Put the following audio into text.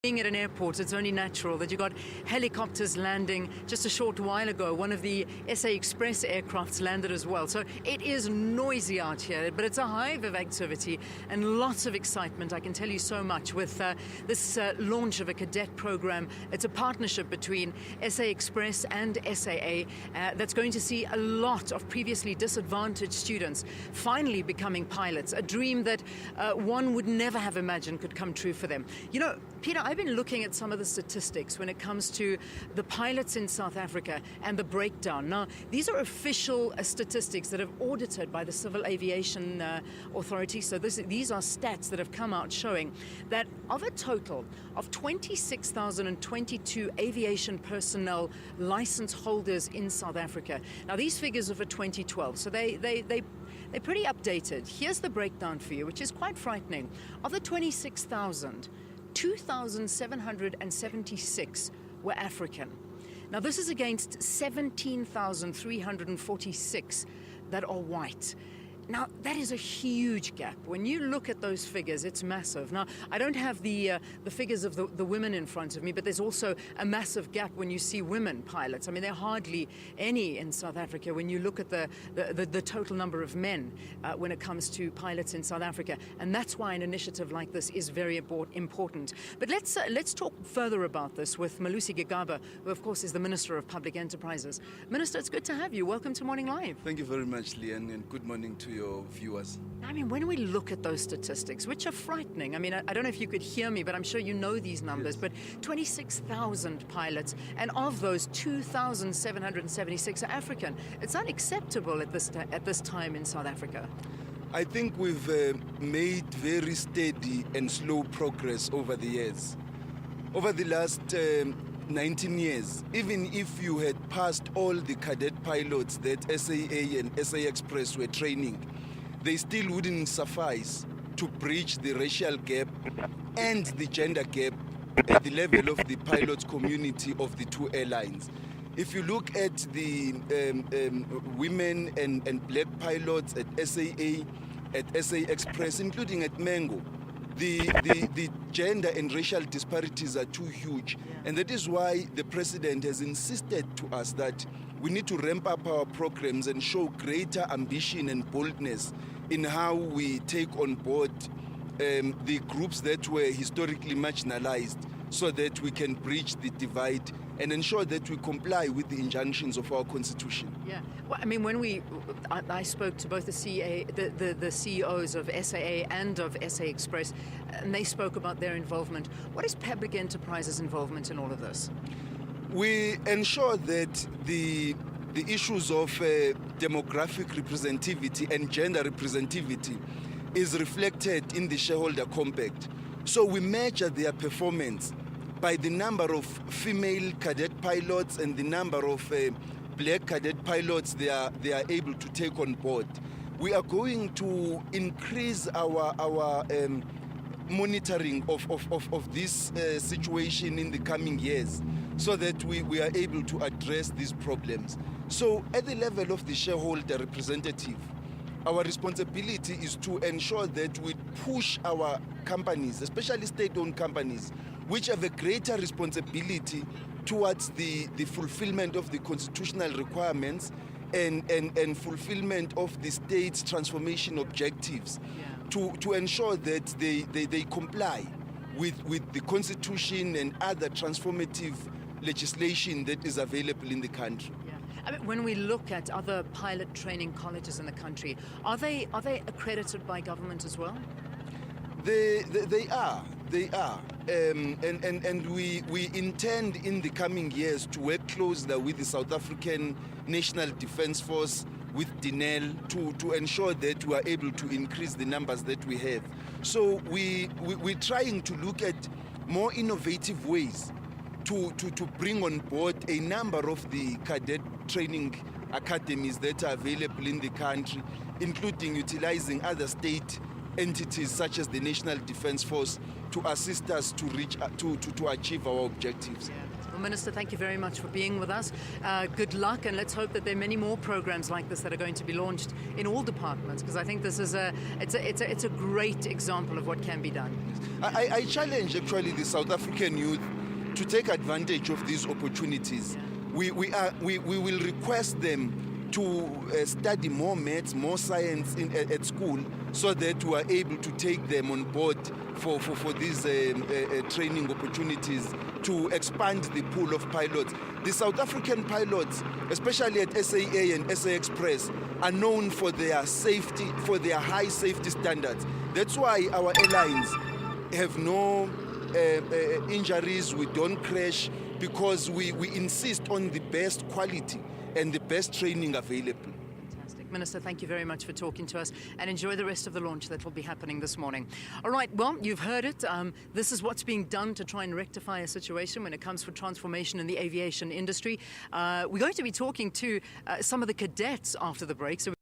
Being at an airport, it's only natural that you got helicopters landing. Just a short while ago, one of the SA Express aircrafts landed as well. So it is noisy out here, but it's a hive of activity and lots of excitement. I can tell you so much with this launch of a cadet program. It's a partnership between SA Express and SAA that's going to see a lot of previously disadvantaged students finally becoming pilots, a dream that one would never have imagined could come true for them. You know, Peter, I've been looking at some of the statistics when it comes to the pilots in South Africa and the breakdown. Now, these are official statistics that have audited by the Civil Aviation Authority. So these are stats that have come out showing that of a total of 26,022 aviation personnel license holders in South Africa. Now, these figures are for 2012, so they're pretty updated. Here's the breakdown for you, which is quite frightening. Of the 26,000, 2,776 were African. Now, this is against 17,346 that are white. Now, that is a huge gap. When you look at those figures, it's massive. Now, I don't have the figures of the women in front of me, but there's also a massive gap when you see women pilots. I mean, there are hardly any in South Africa when you look at the total number of men when it comes to pilots in South Africa. And that's why an initiative like this is very important. But let's talk further about this with Malusi Gigaba, who, of course, is the Minister of Public Enterprises. Minister, it's good to have you. Welcome to Morning Live. Thank you very much, Leanne, and good morning to your viewers. I mean, when we look at those statistics, which are frightening, I mean, I don't know if you could hear me, but I'm sure you know these numbers, yes. But 26,000 pilots, and of those, 2,776 are African. It's unacceptable at this time in South Africa. I think we've made very steady and slow progress over the years. Over the last 19 years, even if you had passed all the cadet pilots that SAA and SA Express were training, they still wouldn't suffice to bridge the racial gap and the gender gap at the level of the pilots community of the two airlines. If you look at the women and black pilots at SAA, at SA Express, including at Mango, the gender and racial disparities are too huge. And that is why the president has insisted to us that we need to ramp up our programs and show greater ambition and boldness in how we take on board the groups that were historically marginalized, so that we can bridge the divide and ensure that we comply with the injunctions of our constitution. Yeah, well, I mean, when I spoke to both the CEOs of SAA and of SA Express, and they spoke about their involvement. What is Public Enterprises' involvement in all of this? We ensure that the issues of demographic representativity and gender representativity is reflected in the shareholder compact. So we measure their performance by the number of female cadet pilots and the number of black cadet pilots they are able to take on board. We are going to increase our monitoring of this situation in the coming years, so that we are able to address these problems. So at the level of the shareholder representative, our responsibility is to ensure that we push our companies, especially state-owned companies, which have a greater responsibility towards the fulfillment of the constitutional requirements and fulfillment of the state's transformation objectives, to ensure that they comply with the constitution and other transformative legislation that is available in the country. I mean, when we look at other pilot training colleges in the country, are they accredited by government as well? They are. And we intend in the coming years to work closely with the South African National Defence Force, with DINEL, to ensure that we are able to increase the numbers that we have. So we're trying to look at more innovative ways to bring on board a number of the cadet training academies that are available in the country, including utilizing other state entities such as the National Defence Force to assist us to achieve our objectives. Yeah. Well, Minister, thank you very much for being with us. Good luck, and let's hope that there are many more programs like this that are going to be launched in all departments, because I think this is it's a great example of what can be done. I challenge actually the South African youth to take advantage of these opportunities. We will request them to study more maths, more science at school, so that we are able to take them on board for these training opportunities to expand the pool of pilots. The South African pilots, especially at SAA and SA Express, are known for their safety, for their high safety standards. That's why our airlines have no injuries, we don't crash, because we insist on the best quality and the best training available. Fantastic. Minister, thank you very much for talking to us, and enjoy the rest of the launch that will be happening this morning. All right, well, you've heard it. This is what's being done to try and rectify a situation when it comes to transformation in the aviation industry. We're going to be talking to some of the cadets after the break. So